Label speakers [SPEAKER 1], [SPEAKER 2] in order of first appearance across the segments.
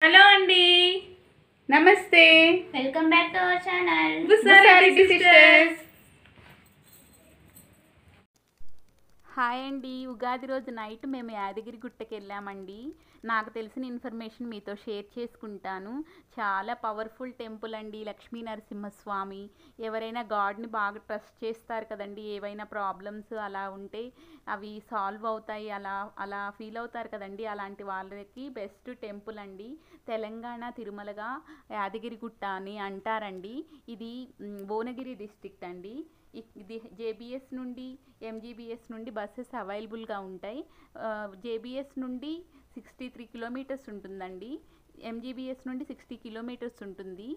[SPEAKER 1] Hello అండి,
[SPEAKER 2] నమస్తే.
[SPEAKER 3] Welcome back to our channel
[SPEAKER 2] Busareddy sisters.
[SPEAKER 4] Hi అండి. ఉగాది రోజు నైట్ మేము యాదగిరి గుట్టకి వెళ్ళామండి. నాకు తెలిసిన ఇన్ఫర్మేషన్ మీతో షేర్ చేసుకుంటాను. చాలా పవర్ఫుల్ టెంపుల్ అండి లక్ష్మీ నరసింహస్వామి. ఎవరైనా గాడ్ని బాగా ట్రస్ట్ చేస్తారు కదండి, ఏవైనా ప్రాబ్లమ్స్ అలా ఉంటే అవి సాల్వ్ అవుతాయి అలా అలా ఫీల్ అవుతారు కదండి, అలాంటి వాళ్ళకి బెస్ట్ టెంపుల్ అండి. తెలంగాణ తిరుమలగా యాదగిరిగుట్ట అని అంటారండి. ఇది భువనగిరి డిస్ట్రిక్ట్ అండి. ఇది జేబీఎస్ నుండి ఎంజీబీఎస్ నుండి బస్సెస్ అవైలబుల్గా ఉంటాయి. జేబీఎస్ నుండి 63 కిలోమీటర్స్ ఉంటుందండి. ఎంజీబీఎస్ నుండి 60 కిలోమీటర్స్ ఉంటుంది.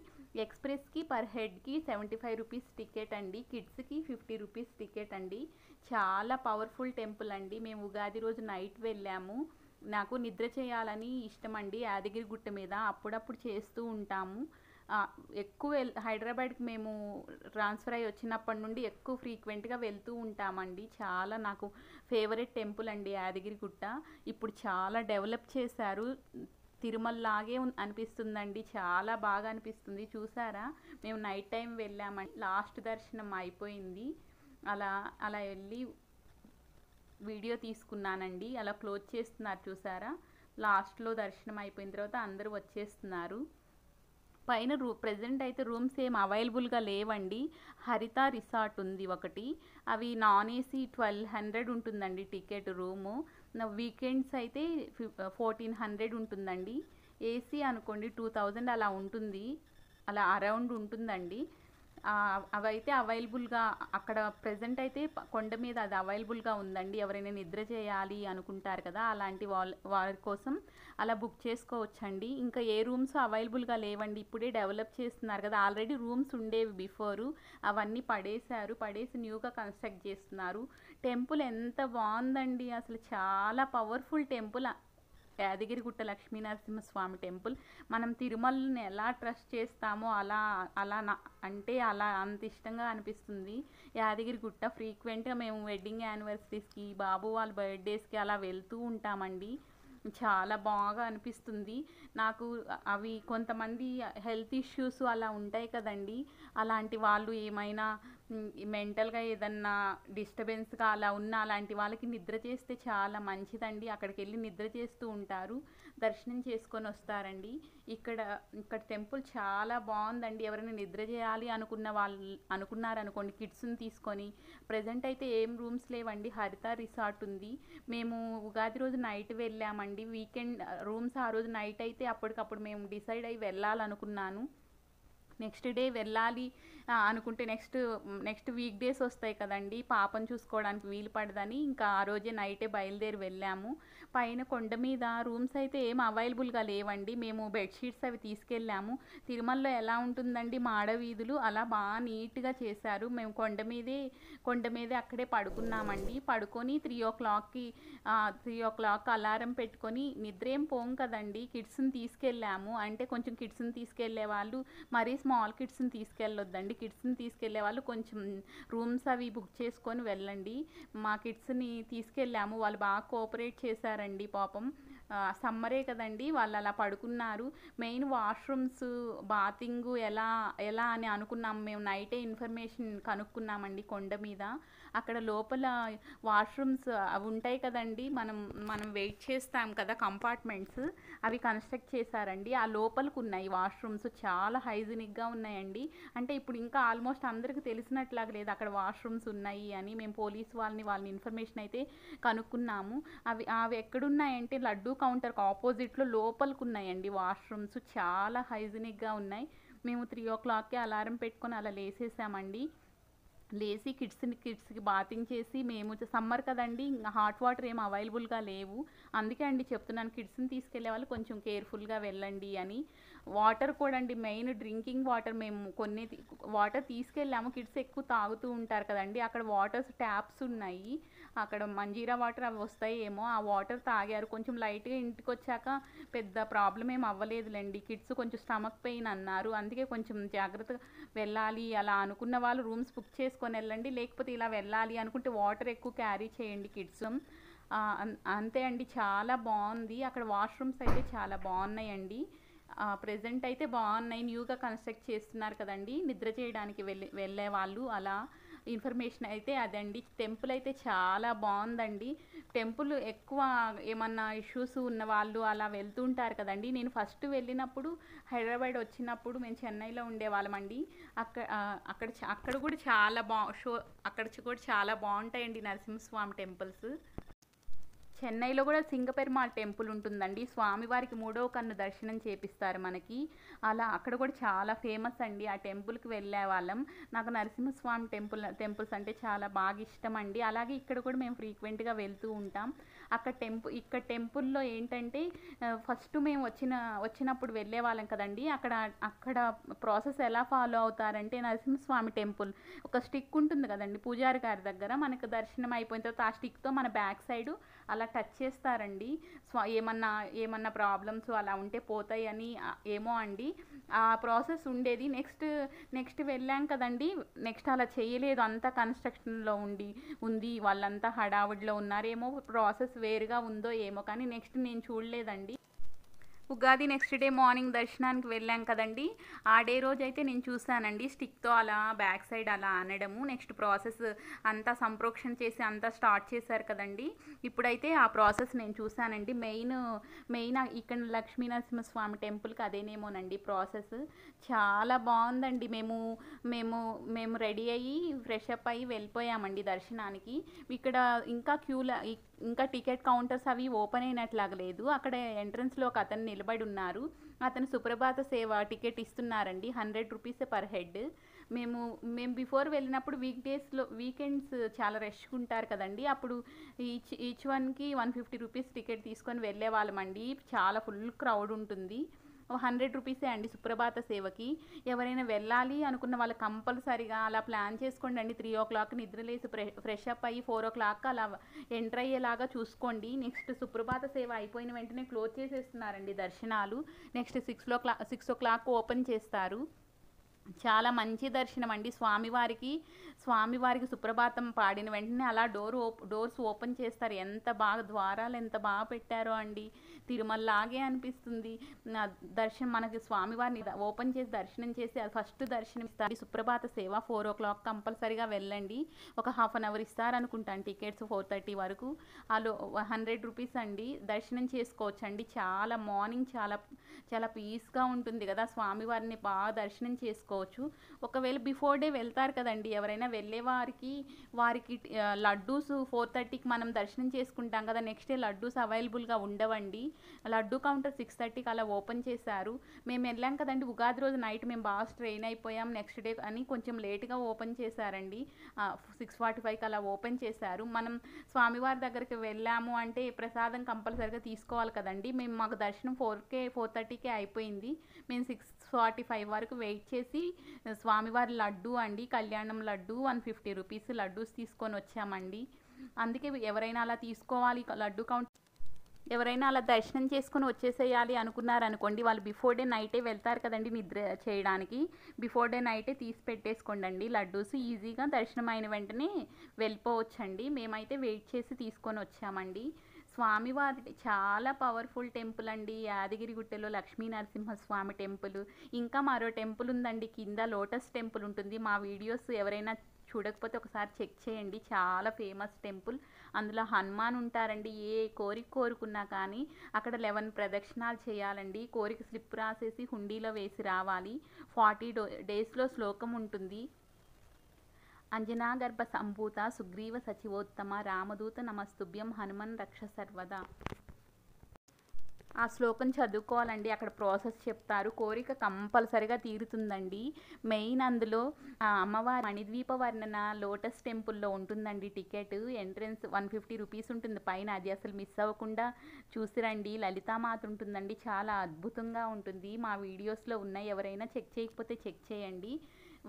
[SPEAKER 4] ఎక్స్ప్రెస్కి పర్ హెడ్కి 75 రూపీస్ టికెట్ అండి. కిడ్స్కి 50 రూపీస్ టికెట్ అండి. చాలా పవర్ఫుల్ టెంపుల్ అండి. మేము ఉగాది రోజు నైట్ వెళ్ళాము. నాకు నిద్ర చేయాలని ఇష్టం అండి యాదగిరి గుట్ట మీద, అప్పుడప్పుడు చేస్తూ ఉంటాము. ఎక్కువ హైదరాబాద్కి మేము ట్రాన్స్ఫర్ అయ్యి వచ్చినప్పటి నుండి ఎక్కువ ఫ్రీక్వెంట్గా వెళ్తూ ఉంటామండి. చాలా నాకు ఫేవరెట్ టెంపుల్ అండి యాదగిరిగుట్ట. ఇప్పుడు చాలా డెవలప్ చేశారు, తిరుమలలాగే అనిపిస్తుందండి. చాలా బాగా అనిపిస్తుంది. చూసారా, మేము నైట్ టైం వెళ్ళామండి. లాస్ట్ దర్శనం అయిపోయింది. అలా అలా వెళ్ళి వీడియో తీసుకున్నానండి. అలా క్లోజ్ చేస్తున్నారు చూసారా, లాస్ట్లో దర్శనం అయిపోయిన తర్వాత అందరూ వచ్చేస్తున్నారు. పైన ప్రజెంట్ అయితే రూమ్స్ ఏం అవైలబుల్గా లేవండి. హరిత రిసార్ట్ ఉంది ఒకటి, అవి నాన్ ఏసీ 1200 ఉంటుందండి టికెట్ రూము. వీకెండ్స్ అయితే 1400 ఉంటుందండి. ఏసీ అనుకోండి 2000 అలా ఉంటుంది, అలా అరౌండ్ ఉంటుందండి. అవైతే అవైలబుల్గా అక్కడ ప్రజెంట్ అయితే కొండ మీద అది అవైలబుల్గా ఉందండి. ఎవరైనా నిద్ర చేయాలి అనుకుంటారు కదా, అలాంటి వారి కోసం అలా బుక్ చేసుకోవచ్చండి. ఇంకా ఏ రూమ్స్ అవైలబుల్గా లేవండి, ఇప్పుడే డెవలప్ చేస్తున్నారు కదా. ఆల్రెడీ రూమ్స్ ఉండేవి బిఫోరు, అవన్నీ పడేసి న్యూగా కన్స్ట్రక్ట్ చేస్తున్నారు. టెంపుల్ ఎంత బాగుందండి, అసలు చాలా powerful temple Yadagirigutta Lakshminarasimhaswamy temple. మనం తిరుమలని ఎలా ట్రస్ట్ చేస్తామో అలా అలా అంటే అలా అంత ఇష్టంగా అనిపిస్తుంది యాదగిరిగుట్ట. ఫ్రీక్వెంట్గా మేము వెడ్డింగ్ యానివర్సరీస్కి, బాబు వాళ్ళ బర్త్డేస్కి అలా వెళ్తూ ఉంటామండి. చాలా బాగా అనిపిస్తుంది నాకు. అవి కొంతమంది హెల్త్ ఇష్యూస్ అలా ఉంటాయి కదండి, అలాంటి వాళ్ళు ఏమైనా మెంటల్గా ఏదన్నా డిస్టర్బెన్స్గా అలా ఉన్న అలాంటి వాళ్ళకి నిద్ర చేస్తే చాలా మంచిదండి. అక్కడికి వెళ్ళి నిద్ర చేస్తూ ఉంటారు, దర్శనం చేసుకొని వస్తారండి. ఇక్కడ టెంపుల్ చాలా బాగుందండి. ఎవరైనా నిద్ర చేయాలి అనుకున్నారనుకోండి, కిడ్స్ని తీసుకొని. ప్రజెంట్ అయితే ఏం రూమ్స్ లేవండి, హరిత రిసార్ట్ ఉంది. మేము ఉగాది రోజు నైట్ వెళ్ళామండి. వీకెండ్ రూమ్స్ ఆ రోజు నైట్ అయితే అప్పటికప్పుడు మేము డిసైడ్ అయ్యి వెళ్ళాలనుకున్నాను. నెక్స్ట్ డే వెళ్ళాలి అనుకుంటే నెక్స్ట్ వీక్ డేస్ వస్తాయి కదండి, పాపను చూసుకోవడానికి వీలు పడదని ఇంకా ఆ రోజే నైటే బయలుదేరి వెళ్ళాము. పైన కొండ మీద రూమ్స్ అయితే ఏం అవైలబుల్గా లేవండి. మేము బెడ్షీట్స్ అవి తీసుకెళ్ళాము. తిరుమలలో ఎలా ఉంటుందండి మాడ వీధులు, అలా బాగా నీట్గా చేశారు. మేము కొండ మీదే అక్కడే పడుకున్నామండి. పడుకొని 3 o'clock అలారం పెట్టుకొని, నిద్ర ఏం పోం కదండి, కిడ్స్ని తీసుకెళ్ళాము. అంటే కొంచెం కిడ్స్ని తీసుకెళ్లే వాళ్ళు మరీ స్మాల్ కిడ్స్ని తీసుకెళ్ళొద్దండి. కిడ్స్ని తీసుకెళ్లే వాళ్ళు కొంచెం రూమ్స్ అవి బుక్ చేసుకొని వెళ్ళండి. మా కిడ్స్ని తీసుకెళ్ళాము, వాళ్ళు బాగా కోఆపరేట్ చేశారండి పాపం. సమ్మరే కదండి, వాళ్ళు అలా పడుకున్నారు. మెయిన్ వాష్రూమ్స్, బాతింగ్ ఎలా అని అనుకున్నాము. మేము నైటే ఇన్ఫర్మేషన్ కనుక్కున్నామండి కొండ మీద. అక్కడ లోపల వాష్రూమ్స్ అవి ఉంటాయి కదండి, మనం వెయిట్ చేస్తాం కదా కంపార్ట్మెంట్స్, అవి కన్స్ట్రక్ట్ చేశారండి. ఆ లోపలికి ఉన్నాయి వాష్రూమ్స్, చాలా హైజీనిక్గా ఉన్నాయండి. అంటే ఇప్పుడు ఇంకా ఆల్మోస్ట్ అందరికీ తెలిసినట్లాగా లేదు అక్కడ వాష్రూమ్స్ ఉన్నాయి అని. మేము పోలీస్ వాళ్ళని ఇన్ఫర్మేషన్ అయితే కనుక్కున్నాము. అవి ఎక్కడున్నాయంటే లడ్డూ కౌంటర్కి ఆపోజిట్లో లోపలికి ఉన్నాయండి వాష్రూమ్స్. చాలా హైజీనిక్గా ఉన్నాయి. మేము 3 o'clockకే అలారం పెట్టుకొని అలా లేసేసామండి. లేచి కిడ్స్కి బాతింగ్ చేసి, మేము సమ్మర్ కదండి, హాట్ వాటర్ ఏం అవైలబుల్గా లేవు. అందుకే అండి చెప్తున్నాను, కిడ్స్ని తీసుకెళ్లే వాళ్ళు కొంచెం కేర్ఫుల్గా వెళ్ళండి అని. వాటర్ కూడా అండి, మెయిన్ డ్రింకింగ్ వాటర్ మేము కొన్ని వాటర్ తీసుకెళ్ళాము. కిడ్స్ ఎక్కువ తాగుతూ ఉంటారు కదండి, అక్కడ వాటర్స్ ట్యాప్స్ ఉన్నాయి, అక్కడ మంజీరా వాటర్ అవి వస్తాయి ఏమో, ఆ వాటర్ తాగారు. కొంచెం లైట్గా ఇంటికి వచ్చాక పెద్ద ప్రాబ్లం ఏం అవ్వలేదులేండి. కిడ్స్ కొంచెం స్టమక్ పెయిన్ అన్నారు, అందుకే కొంచెం జాగ్రత్తగా వెళ్ళాలి అలా అనుకున్న వాళ్ళు రూమ్స్ బుక్ చేసుకొని వెళ్ళండి. లేకపోతే ఇలా వెళ్ళాలి అనుకుంటే వాటర్ ఎక్కువ క్యారీ చేయండి కిడ్స్. అంతే అండి, చాలా బాగుంది అక్కడ. వాష్రూమ్స్ అయితే చాలా బాగున్నాయండి. ప్రెజెంట్ అయితే బాగున్నాయి, న్యూగా కన్స్ట్రక్ట్ చేస్తున్నారు కదండి. నిద్ర చేయడానికి వెళ్ళే వాళ్ళు అలా ఇన్ఫర్మేషన్ అయితే అదండి. టెంపుల్ అయితే చాలా బాగుందండి. టెంపుల్ ఎక్కువ ఏమన్నా ఇష్యూస్ ఉన్న వాళ్ళు అలా వెళ్తుంటారు కదండి. నేను ఫస్ట్ వెళ్ళినప్పుడు హైదరాబాద్ వచ్చినప్పుడు మేము చెన్నైలో ఉండేవాళ్ళమండి. అక్కడ కూడా చాలా అక్కడ కూడా చాలా బాగుంటాయండి నరసింహస్వామి టెంపుల్స్. చెన్నైలో కూడా సింగపెరుమాళ్ టెంపుల్ ఉంటుందండి. స్వామివారికి 3వ కన్ను దర్శనం చేపిస్తారు మనకి. అలా అక్కడ కూడా చాలా ఫేమస్ అండి. ఆ టెంపుల్కి వెళ్ళే వాళ్ళం. నాకు నరసింహస్వామి టెంపుల్స్ అంటే చాలా బాగా ఇష్టం అండి. అలాగే ఇక్కడ కూడా మేము ఫ్రీక్వెంట్గా వెళ్తూ ఉంటాం. ఇక్కడ టెంపుల్లో ఏంటంటే ఫస్ట్ మేము వచ్చినప్పుడు వెళ్ళే వాళ్ళం కదండి. అక్కడ ప్రాసెస్ ఎలా ఫాలో అవుతారంటే, నరసింహస్వామి టెంపుల్ ఒక స్టిక్ ఉంటుంది కదండి పూజారి గారి దగ్గర. మనకు దర్శనం అయిపోయిన తర్వాత ఆ స్టిక్తో మన బ్యాక్ సైడ్ అలా టచ్ చేస్తారండి. ఏమన్నా ప్రాబ్లమ్స్ అలా ఉంటే పోతాయి అని ఏమో అండి ఆ ప్రాసెస్ ఉండేది. నెక్స్ట్ వెళ్ళాం కదండి. నెక్స్ట్ అలా చేయలేదు, అంతా కన్స్ట్రక్షన్లో ఉంది వాళ్ళంతా హడావుడిలో ఉన్నారేమో, ప్రాసెస్ వేరుగా ఉందో ఏమో, కానీ నెక్స్ట్ నేను చూడలేదండి. ఉగాది నెక్స్ట్ డే మార్నింగ్ దర్శనానికి వెళ్ళాం కదండి. ఆ డే రోజు అయితే నేను చూసానండి, స్టిక్తో అలా బ్యాక్ సైడ్ అలా అనడము. నెక్స్ట్ ప్రాసెస్ అంతా సంప్రోక్షణ చేసి అంతా స్టార్ట్ చేశారు కదండి. ఇప్పుడైతే ఆ ప్రాసెస్ నేను చూసానండి. మెయిన్ ఇక్కడ లక్ష్మీ నరసింహస్వామి టెంపుల్కి అదేనేమోనండి ప్రాసెస్. చాలా బాగుందండి. మేము రెడీ అయ్యి ఫ్రెష్ అప్ అయ్యి వెళ్ళిపోయామండి దర్శనానికి. ఇక్కడ ఇంకా టికెట్ కౌంటర్స్ అవి ఓపెన్ అయినట్లాగా లేదు. అక్కడ ఎంట్రన్స్లో ఒక అతను నిలబడి ఉన్నారు. అతను సుప్రభాత సేవ టికెట్ ఇస్తున్నారండి. 100 రూపీస్ పర్ హెడ్. మేము బిఫోర్ వెళ్ళినప్పుడు వీకెండ్స్ చాలా రష్గా ఉంటారు కదండి. అప్పుడు ఈచ్ వన్కి 150 రూపీస్ టికెట్ తీసుకొని వెళ్ళే వాళ్ళమండి. చాలా ఫుల్ క్రౌడ్ ఉంటుంది. 100 రూపీసే అండి సుప్రభాత సేవకి. ఎవరైనా వెళ్ళాలి అనుకున్న వాళ్ళు కంపల్సరిగా అలా ప్లాన్ చేసుకోండి అండి. 3 o'clock నిద్రలేసి ఫ్రెష్ అప్ అయ్యి 4 o'clock అలా ఎంటర్ అయ్యేలాగా చూసుకోండి. నెక్స్ట్ సుప్రభాత సేవ అయిపోయిన వెంటనే క్లోజ్ చేసేస్తున్నారండి దర్శనాలు. నెక్స్ట్ 6 o'clock ఓపెన్ చేస్తారు. చాలా మంచి దర్శనం అండి. స్వామివారికి సుప్రభాతం పాడిన వెంటనే అలా డోర్స్ ఓపెన్ చేస్తారు. ద్వారాలు ఎంత బాగా పెట్టారో అండి. తిరుమలలాగే అనిపిస్తుంది. దర్శనం మనకి స్వామివారిని ఓపెన్ చేసి దర్శనం చేసి అది ఫస్ట్ దర్శనం ఇస్తారు. సుప్రభాత సేవ 4 o'clock కంపల్సరీగా వెళ్ళండి. ఒక ½ an hour ఇస్తారనుకుంటాను టికెట్స్ 4:30 వరకు. అలో 100 రూపీస్ అండి. దర్శనం చేసుకోవచ్చు అండి. చాలా మార్నింగ్ చాలా పీస్గా ఉంటుంది కదా, స్వామివారిని బాగా దర్శనం చేసుకోవచ్చు. ఒకవేళ బిఫోర్ డే వెళ్తారు కదండి ఎవరైనా, వెళ్ళే వారికి లడ్డూస్ 4:30కి మనం దర్శనం చేసుకుంటాం కదా, నెక్స్ట్ డే లడ్డూస్ అవైలబుల్గా ఉండవండి. లడ్డూ కౌంటర్ 6:30కి అలా ఓపెన్ చేశారు. మేము వెళ్ళాం కదండి ఉగాది రోజు నైట్ మేము బాగా స్ట్రెయిన్ అయిపోయాం. నెక్స్ట్ డే అని కొంచెం లేట్గా ఓపెన్ చేశారండి. 6:45కి అలా ఓపెన్ చేశారు. మనం స్వామివారి దగ్గరికి వెళ్ళాము అంటే ప్రసాదం కంపల్సరీగా తీసుకోవాలి కదండి. మాకు దర్శనం 4:30కే అయిపోయింది. మేము 6:45 వరకు వెయిట్ చేసి స్వామివారి లడ్డు అండి, కళ్యాణం లడ్డు 150 రూపీస్ లడ్డూస్ తీసుకొని వచ్చామండి. అందుకే ఎవరైనా అలా తీసుకోవాలి లడ్డు కౌంటర్, ఎవరైనా అలా దర్శనం చేసుకొని వచ్చేసేయాలి అనుకున్నారనుకోండి, వాళ్ళు బిఫోర్ డే నైటే వెళ్తారు కదండి నిద్ర చేయడానికి. బిఫోర్ డే నైటే తీసి పెట్టేసుకోండి లడ్డూస్. ఈజీగా దర్శనం అయిన వెంటనే వెళ్ళిపోవచ్చండి. మేమైతే వెయిట్ చేసి తీసుకొని వచ్చామండి. స్వామివారి చాలా పవర్ఫుల్ టెంపుల్ అండి. యాదగిరిగుట్టలో లక్ష్మీ నరసింహస్వామి టెంపుల్. ఇంకా మరో టెంపుల్ ఉందండి కింద, లోటస్ టెంపుల్ ఉంటుంది. మా వీడియోస్ ఎవరైనా చూడకపోతే ఒకసారి చెక్ చేయండి. చాలా ఫేమస్ టెంపుల్. అందులో హనుమాన్ ఉంటారండి. ఏ కోరిక కోరుకున్నా కానీ అక్కడ 11 ప్రదక్షిణాలు చేయాలండి. కోరిక స్లిప్ రాసేసి హుండీలో వేసి రావాలి. 40 డేస్లో శ్లోకం ఉంటుంది. అంజనాగర్భ సంభూత సుగ్రీవ సచివోత్తమ రామదూత నమస్తుభ్యం హనుమన్ రక్ష సర్వదా. ఆ శ్లోకం చదువుకోవాలండి. అక్కడ ప్రాసెస్ చెప్తారు. కోరిక కంపల్సరిగా తీరుతుందండి. మెయిన్ అందులో అమ్మవారి మణిద్వీప వర్ణన లోటస్ టెంపుల్లో ఉంటుందండి. టికెట్ ఎంట్రన్స్ 150 రూపీస్ ఉంటుంది పైన. అది అసలు మిస్ అవ్వకుండా చూసిరండి. లలితామాత ఉంటుందండి. చాలా అద్భుతంగా ఉంటుంది. మా వీడియోస్లో ఉన్నాయి, ఎవరైనా చెక్ చేయకపోతే చెక్ చేయండి.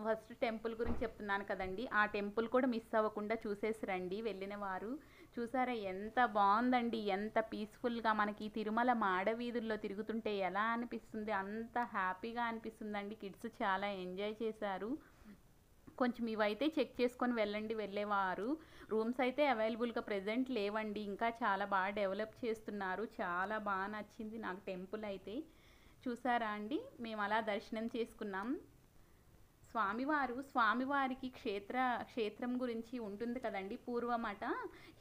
[SPEAKER 4] ఫస్ట్ టెంపుల్ గురించి చెప్తున్నాను కదండి, ఆ టెంపుల్ కూడా మిస్ అవ్వకుండా చూసేసి రండి వెళ్ళిన వారు. చూసారా ఎంత బాగుందండి, ఎంత పీస్ఫుల్గా. మనకి తిరుమల మాడవీధుల్లో తిరుగుతుంటే ఎలా అనిపిస్తుంది, అంత హ్యాపీగా అనిపిస్తుందండి. కిడ్స్ చాలా ఎంజాయ్ చేశారు. కొంచెం ఇవైతే చెక్ చేసుకొని వెళ్ళండి వెళ్ళేవారు. రూమ్స్ అయితే అవైలబుల్గా ప్రెజెంట్ లేవండి. ఇంకా చాలా బాగా డెవలప్ చేస్తున్నారు. చాలా బాగా నచ్చింది నాకు టెంపుల్ అయితే. చూసారా అండి, మేము అలా దర్శనం చేసుకున్నాం. స్వామివారికి క్షేత్రం గురించి ఉంటుంది కదండి. పూర్వమట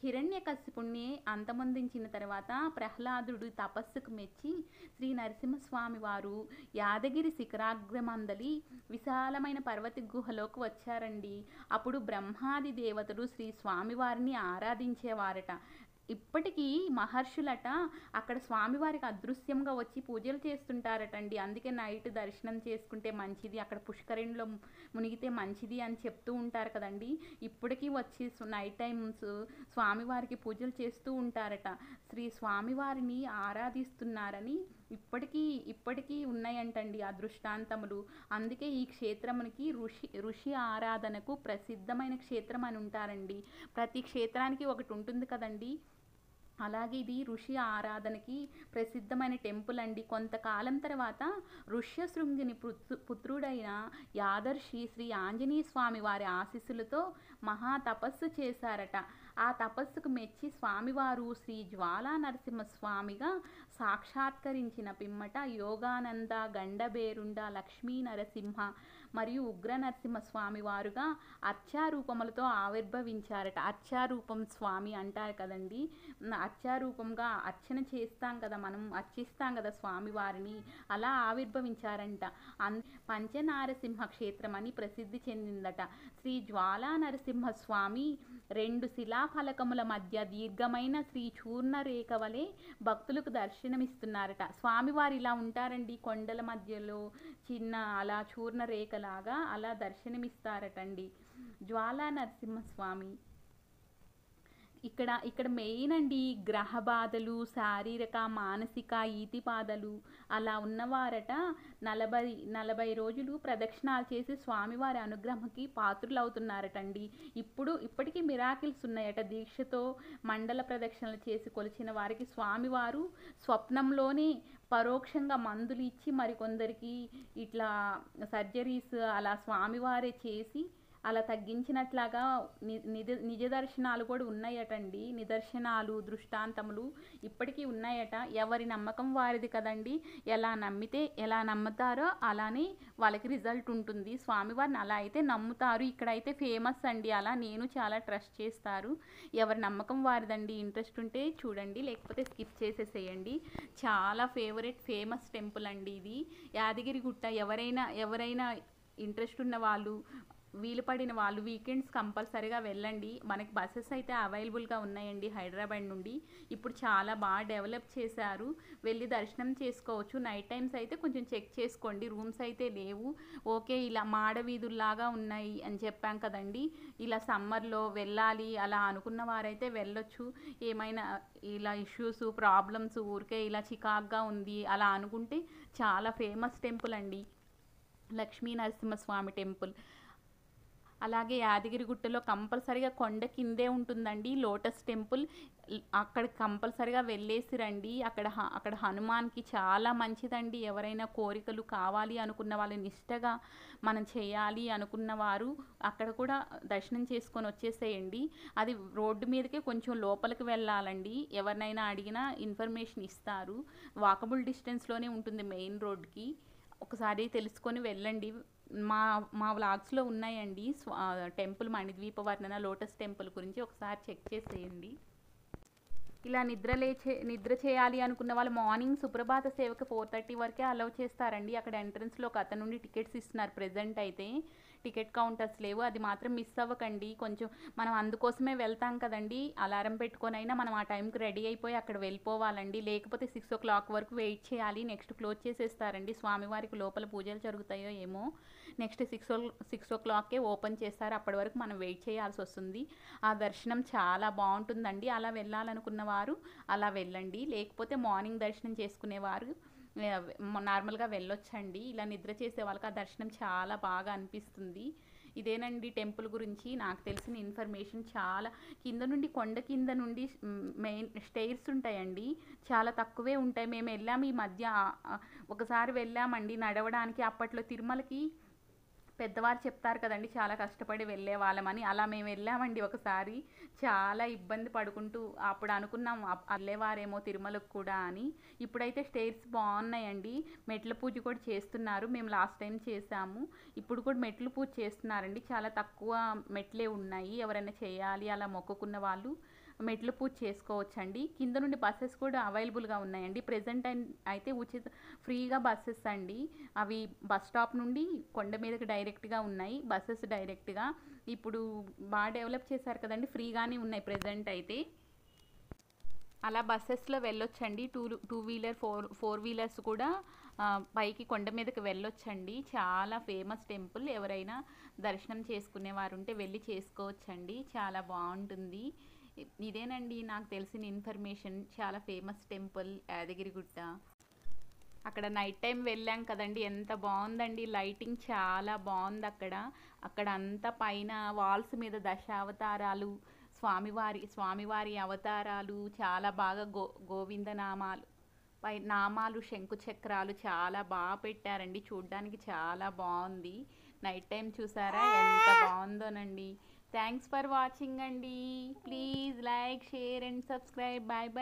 [SPEAKER 4] హిరణ్యకశిపుణ్ణి అంతమొందించిన తర్వాత ప్రహ్లాదుడు తపస్సుకు మెచ్చి శ్రీ నరసింహస్వామి వారు యాదగిరి శిఖరాగ్రమందలి విశాలమైన పర్వత గుహలోకి వచ్చారండి. అప్పుడు బ్రహ్మాది దేవతలు శ్రీ స్వామివారిని ఆరాధించేవారట. ఇప్పటికీ మహర్షులట అక్కడ స్వామివారికి అదృశ్యంగా వచ్చి పూజలు చేస్తుంటారటండి. అందుకే నైట్ దర్శనం చేసుకుంటే మంచిది, అక్కడ పుష్కరిణిలో మునిగితే మంచిది అని చెప్తూ ఉంటారు కదండి. ఇప్పటికీ వచ్చి నైట్ టైమ్స్ స్వామివారికి పూజలు చేస్తూ ఉంటారట. శ్రీ స్వామివారిని ఆరాధిస్తున్నారని ఇప్పటికీ ఉన్నాయంటండి ఆ దృష్టాంతములు. అందుకే ఈ క్షేత్రమునికి ఋషి ఆరాధనకు ప్రసిద్ధమైన క్షేత్రం అని ఉంటారండి. ప్రతి క్షేత్రానికి ఒకటి ఉంటుంది కదండి. అలాగే ఇది ఋషి ఆరాధనకి ప్రసిద్ధమైన టెంపుల్ అండి. కొంతకాలం తర్వాత ఋష్యశృంగిని పుత్రుడైన యాదర్శి శ్రీ ఆంజనేయ స్వామి వారి ఆశీస్సులతో మహా తపస్సు చేశారట. ఆ తపస్సుకు మెచ్చి స్వామివారు శ్రీ జ్వాలా నరసింహస్వామిగా సాక్షాత్కరించిన పిమ్మట యోగానంద, గండబేరుండ, లక్ష్మీ నరసింహ మరియు ఉగ్ర నరసింహస్వామి వారుగా అర్చారూపములతో ఆవిర్భవించారట. అర్చారూపం స్వామి అంటారు కదండి. అర్చారూపంగా అర్చన చేస్తాం కదా, మనం అర్చిస్తాం కదా స్వామివారిని, అలా ఆవిర్భవించారంట. పంచనారసింహ క్షేత్రం అని ప్రసిద్ధి చెందిందట. శ్రీ జ్వాలా నరసింహస్వామి 2 శిలాఫలకముల మధ్య దీర్ఘమైన శ్రీ చూర్ణ రేఖ వలె భక్తులకు దర్శనమిస్తున్నారట. స్వామివారు ఇలా ఉంటారండి, కొండల మధ్యలో చిన్న అలా చూర్ణ రేఖలాగా అలా దర్శనమిస్తారటండి జ్వాలా నరసింహస్వామి. ఇక్కడ మెయిన్ అండి గ్రహ బాధలు, శారీరక మానసిక ఈతి బాధలు అలా ఉన్నవారట 40 రోజులు ప్రదక్షిణాలు చేసి స్వామివారి అనుగ్రహంకి పాత్రులవుతున్నారటండి. ఇప్పటికీ మిరాకిల్స్ ఉన్నాయట. దీక్షతో మండల ప్రదక్షిణలు చేసి కొలిచిన వారికి స్వామివారు స్వప్నంలోనే పరోక్షంగా మందులు ఇచ్చి మరికొందరికి ఇట్లా సర్జరీస్ అలా స్వామివారే చేసి అలా తగ్గించినట్లాగా నిజ దర్శనాలు కూడా ఉన్నాయటండి. నిదర్శనాలు, దృష్టాంతములు ఇప్పటికీ ఉన్నాయట. ఎవరి నమ్మకం వారిది కదండి. ఎలా నమ్ముతారో అలానే వాళ్ళకి రిజల్ట్ ఉంటుంది. స్వామివారిని అలా అయితే నమ్ముతారు. ఇక్కడైతే ఫేమస్ అండి, అలా నేను చాలా ట్రస్ట్ చేస్తారు. ఎవరి నమ్మకం వారిదండి. ఇంట్రెస్ట్ ఉంటే చూడండి, లేకపోతే స్కిప్ చేసేసేయండి. చాలా ఫేమస్ టెంపుల్ అండి ఇది. యాదగిరిగుట్ట ఎవరైనా ఇంట్రెస్ట్ ఉన్న వాళ్ళు, వీలు పడిన వాళ్ళు వీకెండ్స్ కంపల్సరీగా వెళ్ళండి. మనకి బస్సెస్ అయితే అవైలబుల్గా ఉన్నాయండి హైదరాబాద్ నుండి. ఇప్పుడు చాలా బాగా డెవలప్ చేశారు, వెళ్ళి దర్శనం చేసుకోవచ్చు. నైట్ టైమ్స్ అయితే కొంచెం చెక్ చేసుకోండి, రూమ్స్ అయితే లేవు. ఓకే, ఇలా మాడ వీధుల్లాగా ఉన్నాయి అని చెప్పాం కదండి. ఇలా సమ్మర్లో వెళ్ళాలి అలా అనుకున్న వారైతే వెళ్ళొచ్చు. ఏమైనా ఇలా ఇష్యూస్, ప్రాబ్లమ్స్, ఊరికే ఇలా చికాగ్గా ఉంది అలా అనుకుంటే చాలా ఫేమస్ టెంపుల్ అండి లక్ష్మీ నరసింహస్వామి టెంపుల్. అలాగే యాదగిరిగుట్టలో కంపల్సరీగా కొండ కిందే ఉంటుందండి లోటస్ టెంపుల్. అక్కడ కంపల్సరీగా వెళ్ళేసి రండి. అక్కడ హనుమాన్కి చాలా మంచిదండి. ఎవరైనా కోరికలు కావాలి అనుకున్న వాళ్ళు, నిష్టగా మనం చేయాలి అనుకున్న వారు అక్కడ కూడా దర్శనం చేసుకొని వచ్చేసేయండి. అది రోడ్డు మీదకే కొంచెం లోపలికి వెళ్ళాలండి. ఎవరినైనా అడిగినా ఇన్ఫర్మేషన్ ఇస్తారు. వాకబుల్ డిస్టెన్స్లోనే ఉంటుంది మెయిన్ రోడ్కి. ఒకసారి తెలుసుకొని వెళ్ళండి. మా వ్లాగ్స్లో ఉన్నాయండి టెంపుల్ మణిద్వీప వర్ణన లోటస్ టెంపుల్ గురించి, ఒకసారి చెక్ చేసేయండి. ఇలా నిద్ర చేయాలి అనుకున్న వాళ్ళు మార్నింగ్ సుప్రభాత సేవకి 4:30 వరకే అలౌ చేస్తారండి. అక్కడ ఎంట్రన్స్లో ఒక అతను నుండి టికెట్స్ ఇస్తున్నారు. ప్రెజెంట్ అయితే టికెట్ కౌంటర్స్ లేవు, అది మాత్రం మిస్ అవ్వకండి. కొంచెం మనం అందుకోసమే వెళ్తాం కదండి, అలారం పెట్టుకొని అయినా మనం ఆ టైంకి రెడీ అయిపోయి అక్కడ వెళ్ళిపోవాలండి. లేకపోతే 6 o'clock వరకు వెయిట్ చేయాలి. నెక్స్ట్ క్లోజ్ చేసేస్తారండి. స్వామివారికి లోపల పూజలు జరుగుతాయో ఏమో. నెక్స్ట్ 6 o'clockకే ఓపెన్ చేస్తారు. అప్పటి వరకు మనం వెయిట్ చేయాల్సి వస్తుంది. ఆ దర్శనం చాలా బాగుంటుందండి. అలా వెళ్ళాలనుకున్న వారు అలా వెళ్ళండి. లేకపోతే మార్నింగ్ దర్శనం చేసుకునేవారు నార్మల్గా వెళ్ళొచ్చండి. ఇలా నిద్ర చేసే వాళ్ళకి ఆ దర్శనం చాలా బాగా అనిపిస్తుంది. ఇదేనండి టెంపుల్ గురించి నాకు తెలిసిన ఇన్ఫర్మేషన్. చాలా కొండ కింద నుండి మెయిన్ స్టెయిర్స్ ఉంటాయండి, చాలా తక్కువే ఉంటాయి. మేము వెళ్ళాము ఈ మధ్య, ఒకసారి వెళ్ళామండి నడవడానికి. అప్పట్లో తిరుమలకి పెద్దవారు చెప్తారు కదండి చాలా కష్టపడి వెళ్ళే వాళ్ళమని, అలా మేము వెళ్ళామండి ఒకసారి. చాలా ఇబ్బంది పడుకుంటూ అప్పుడు అనుకున్నాం వెళ్ళేవారేమో తిరుమలకు కూడా అని. ఇప్పుడైతే స్టేర్స్ బాగున్నాయండి, మెట్ల పూజ కూడా చేస్తున్నారు. మేము లాస్ట్ టైం చేసాము, ఇప్పుడు కూడా మెట్ల పూజ చేస్తున్నారండి. చాలా తక్కువ మెట్లే ఉన్నాయి, ఎవరైనా చేయాలి అలా మొక్కుకున్న వాళ్ళు మెట్ల పూజ చేసుకోవచ్చండి. కింద నుండి బస్సెస్ కూడా అవైలబుల్గా ఉన్నాయండి. ప్రెజెంట్ అయితే ఫ్రీగా బస్సెస్ అండి. అవి బస్ స్టాప్ నుండి కొండ మీదకి డైరెక్ట్గా ఉన్నాయి బస్సెస్ డైరెక్ట్గా. ఇప్పుడు బాగా డెవలప్ చేశారు కదండి, ఫ్రీగానే ఉన్నాయి ప్రెజెంట్ అయితే. అలా బస్సెస్లో వెళ్ళొచ్చండి. టూ వీలర్ ఫోర్ వీలర్స్ కూడా పైకి కొండ మీదకి వెళ్ళొచ్చండి. చాలా ఫేమస్ టెంపుల్, ఎవరైనా దర్శనం చేసుకునేవారు ఉంటే వెళ్ళి చేసుకోవచ్చండి, చాలా బాగుంటుంది. ఇదేనండి నాకు తెలిసిన ఇన్ఫర్మేషన్. చాలా ఫేమస్ టెంపుల్ యాదగిరిగుట్ట. అక్కడ నైట్ టైం వెళ్ళాం కదండి, ఎంత బాగుందండి, లైటింగ్ చాలా బాగుంది అక్కడ అంతా పైన వాల్స్ మీద దశావతారాలు, స్వామివారి అవతారాలు చాలా బాగా గోవింద నామాలు, నామాలు, శంకు చక్రాలు చాలా బాగా పెట్టారండి. చూడ్డానికి చాలా బాగుంది. నైట్ టైం చూసారా ఎంత బాగుందోనండి. థ్యాంక్స్ ఫర్ వాచింగ్ అండి. Please like, share and subscribe. Bye bye.